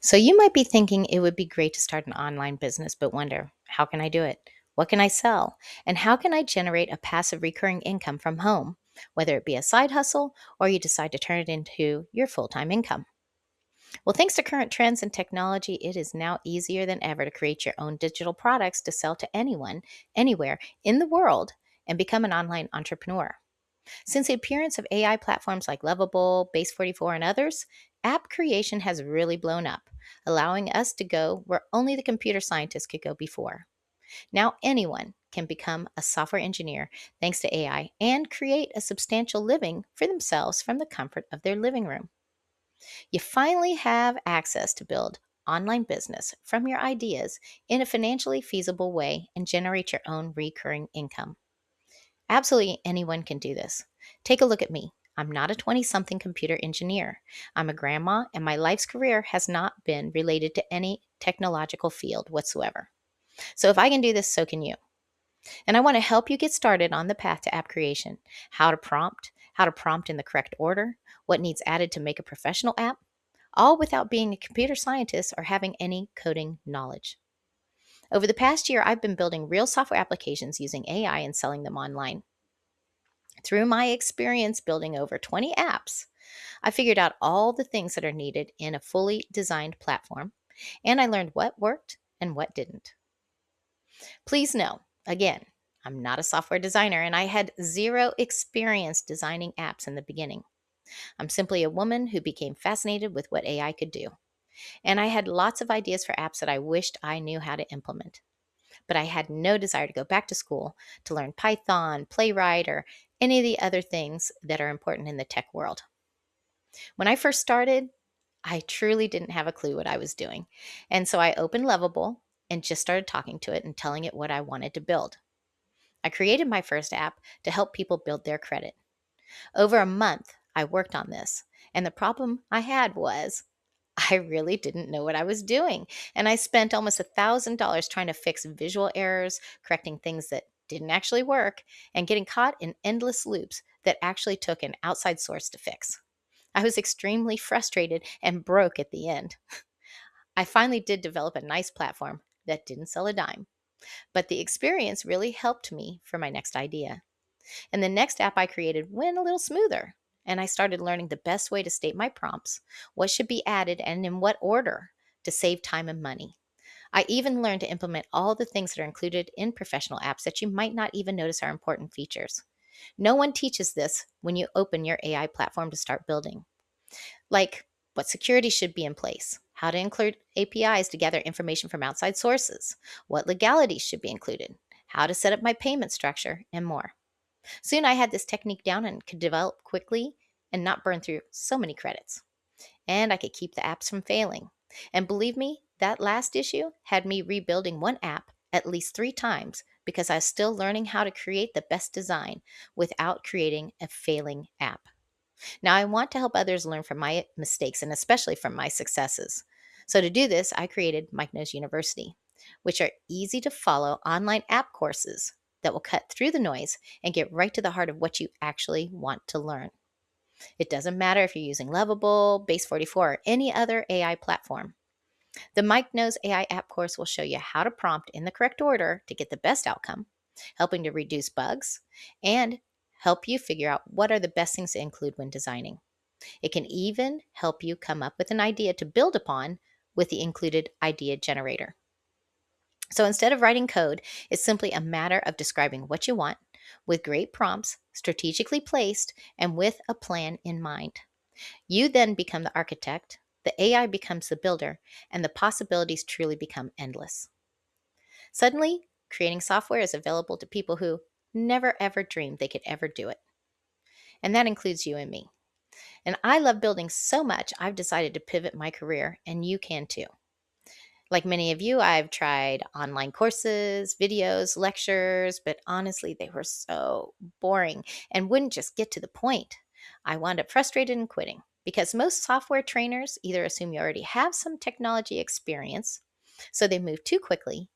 So you might be thinking it would be great to start an online business, but wonder, how can I do it? What can I sell? And how can I generate a passive recurring income from home, whether it be a side hustle or you decide to turn it into your full time income? Well, thanks to current trends and technology, it is now easier than ever to create your own digital products to sell to anyone, anywhere in the world, and become an online entrepreneur. Since the appearance of AI platforms like Lovable, Base 44, and others, app creation has really blown up, allowing us to go where only the computer scientists could go before. Now, anyone can become a software engineer thanks to AI and create a substantial living for themselves from the comfort of their living room. You finally have access to build online business from your ideas in a financially feasible way and generate your own recurring income. Absolutely anyone can do this. Take a look at me. I'm not a 20 something computer engineer. I'm a grandma, and my life's career has not been related to any technological field whatsoever. So if I can do this, so can you. And I want to help you get started on the path to app creation, how to prompt in the correct order, what needs added to make a professional app, all without being a computer scientist or having any coding knowledge. Over the past year, I've been building real software applications using AI and selling them online. Through my experience building over 20 apps, I figured out all the things that are needed in a fully designed platform, and I learned what worked and what didn't. Please know, again, I'm not a software designer and I had zero experience designing apps in the beginning. I'm simply a woman who became fascinated with what AI could do. And I had lots of ideas for apps that I wished I knew how to implement. But I had no desire to go back to school to learn Python, Playwright, or any of the other things that are important in the tech world. When I first started, I truly didn't have a clue what I was doing. And so I opened Lovable and just started talking to it and telling it what I wanted to build. I created my first app to help people build their credit. Over a month, I worked on this. And the problem I had was I really didn't know what I was doing. And I spent almost $1,000 trying to fix visual errors, correcting things that didn't actually work, and getting caught in endless loops that actually took an outside source to fix. I was extremely frustrated and broke at the end. I finally did develop a nice platform that didn't sell a dime, but the experience really helped me for my next idea. And the next app I created went a little smoother, and I started learning the best way to state my prompts, what should be added, and in what order to save time and money. I even learned to implement all the things that are included in professional apps that you might not even notice are important features. No one teaches this when you open your AI platform to start building, like what security should be in place, how to include APIs to gather information from outside sources, what legalities should be included, how to set up my payment structure, and more. Soon I had this technique down and could develop quickly and not burn through so many credits. And I could keep the apps from failing. And believe me, that last issue had me rebuilding one app at least 3 times because I was still learning how to create the best design without creating a failing app. Now, I want to help others learn from my mistakes and especially from my successes. So, to do this, I created MikeKnows University, which are easy to follow online app courses that will cut through the noise and get right to the heart of what you actually want to learn. It doesn't matter if you're using Lovable, Base 44, or any other AI platform. The MikeKnows AI app course will show you how to prompt in the correct order to get the best outcome, helping to reduce bugs, and help you figure out what are the best things to include when designing. It can even help you come up with an idea to build upon with the included idea generator. So instead of writing code, it's simply a matter of describing what you want with great prompts, strategically placed, and with a plan in mind. You then become the architect, the AI becomes the builder, and the possibilities truly become endless. Suddenly, creating software is available to people who never ever dreamed they could ever do it. And that includes you and me. And I love building so much, I've decided to pivot my career, and you can too. Like many of you, I've tried online courses, videos, lectures, but honestly, they were so boring and wouldn't just get to the point. I wound up frustrated and quitting because most software trainers either assume you already have some technology experience, so they move too quickly,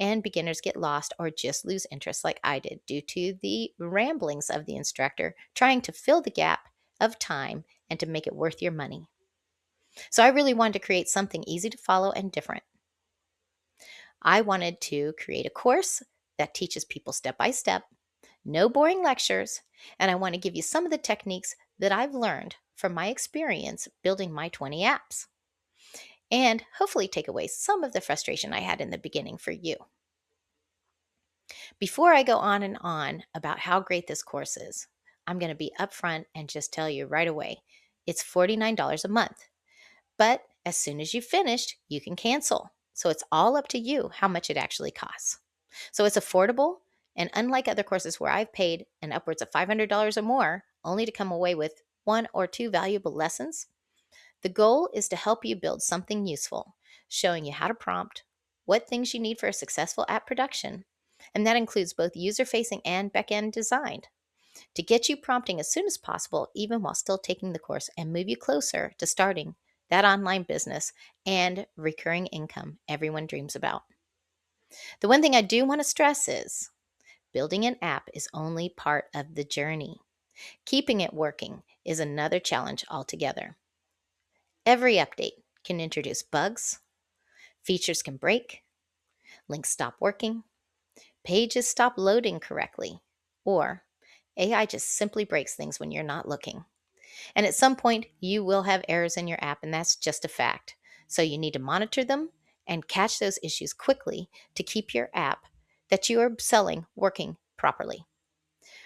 and beginners get lost or just lose interest like I did due to the ramblings of the instructor trying to fill the gap of time and to make it worth your money. So I really wanted to create something easy to follow and different. I wanted to create a course that teaches people step by step, no boring lectures, and I want to give you some of the techniques that I've learned from my experience building my 20 apps, and hopefully take away some of the frustration I had in the beginning for you. Before I go on and on about how great this course is, I'm going to be upfront and just tell you right away it's $49 a month. But as soon as you've finished, you can cancel. So it's all up to you how much it actually costs. So it's affordable. And unlike other courses where I've paid an upwards of $500 or more only to come away with one or two valuable lessons, the goal is to help you build something useful, showing you how to prompt, what things you need for a successful app production, and that includes both user facing and back end design, to get you prompting as soon as possible, even while still taking the course, and move you closer to starting that online business and recurring income everyone dreams about. The one thing I do want to stress is building an app is only part of the journey. Keeping it working is another challenge altogether. Every update can introduce bugs, features can break, links stop working, pages stop loading correctly, or AI just simply breaks things when you're not looking. And at some point, you will have errors in your app, and that's just a fact. So you need to monitor them and catch those issues quickly to keep your app that you are selling working properly.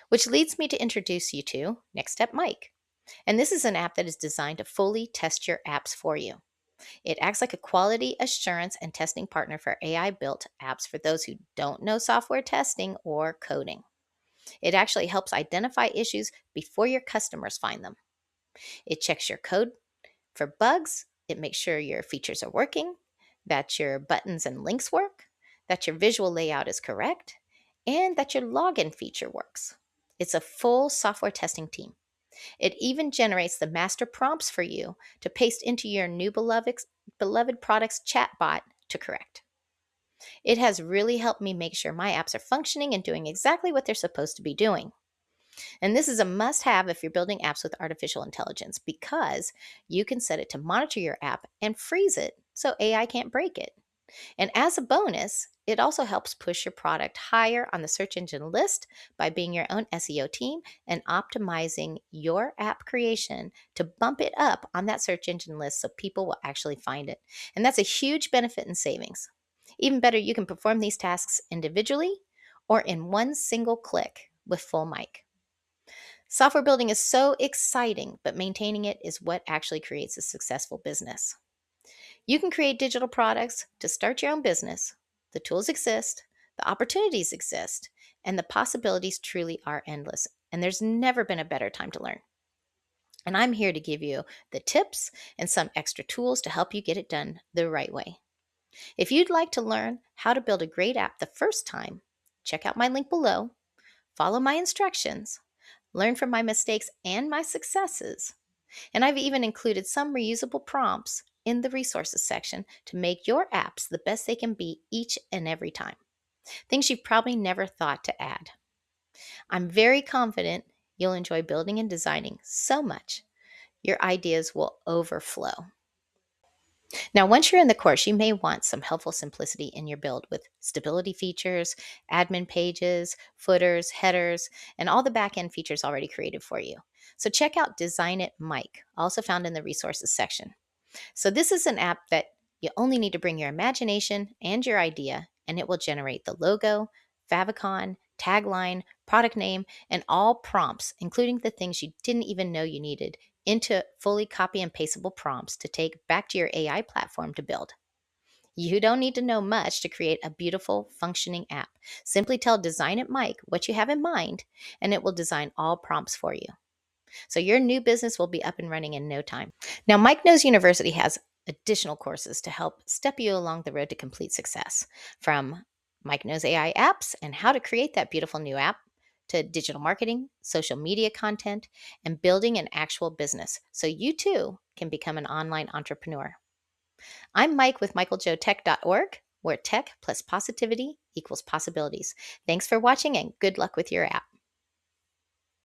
Which leads me to introduce you to Next Step Mike. And this is an app that is designed to fully test your apps for you. It acts like a quality assurance and testing partner for AI built apps for those who don't know software testing or coding. It actually helps identify issues before your customers find them. It checks your code for bugs. It makes sure your features are working, that your buttons and links work, that your visual layout is correct, and that your login feature works. It's a full software testing team. It even generates the master prompts for you to paste into your new beloved product's chatbot to correct. It has really helped me make sure my apps are functioning and doing exactly what they're supposed to be doing. And this is a must have if you're building apps with artificial intelligence, because you can set it to monitor your app and freeze it so AI can't break it. And as a bonus, it also helps push your product higher on the search engine list by being your own SEO team and optimizing your app creation to bump it up on that search engine list so people will actually find it. And that's a huge benefit and savings. Even better, you can perform these tasks individually or in one single click with full mic. Software building is so exciting, but maintaining it is what actually creates a successful business. You can create digital products to start your own business. The tools exist, the opportunities exist, and the possibilities truly are endless. And there's never been a better time to learn. And I'm here to give you the tips and some extra tools to help you get it done the right way. If you'd like to learn how to build a great app the first time, check out my link below, follow my instructions, learn from my mistakes and my successes. And I've even included some reusable prompts in the resources section to make your apps the best they can be each and every time. Things you've probably never thought to add. I'm very confident you'll enjoy building and designing so much, your ideas will overflow. Now, once you're in the course, you may want some helpful simplicity in your build with stability features, admin pages, footers, headers, and all the back-end features already created for you. So check out Design It Mike, also found in the resources section. So this is an app that you only need to bring your imagination and your idea, and it will generate the logo, favicon, tagline, product name, and all prompts, including the things you didn't even know you needed, into fully copy and pasteable prompts to take back to your AI platform to build. You don't need to know much to create a beautiful, functioning app. Simply tell Design It Mike what you have in mind, and it will design all prompts for you. So your new business will be up and running in no time. Now, MikeKnows University has additional courses to help step you along the road to complete success, from MikeKnows AI Apps and how to create that beautiful new app, to digital marketing, social media content, and building an actual business so you too can become an online entrepreneur. I'm Mike with michaeljoetech.org, where tech plus positivity equals possibilities. Thanks for watching and good luck with your app.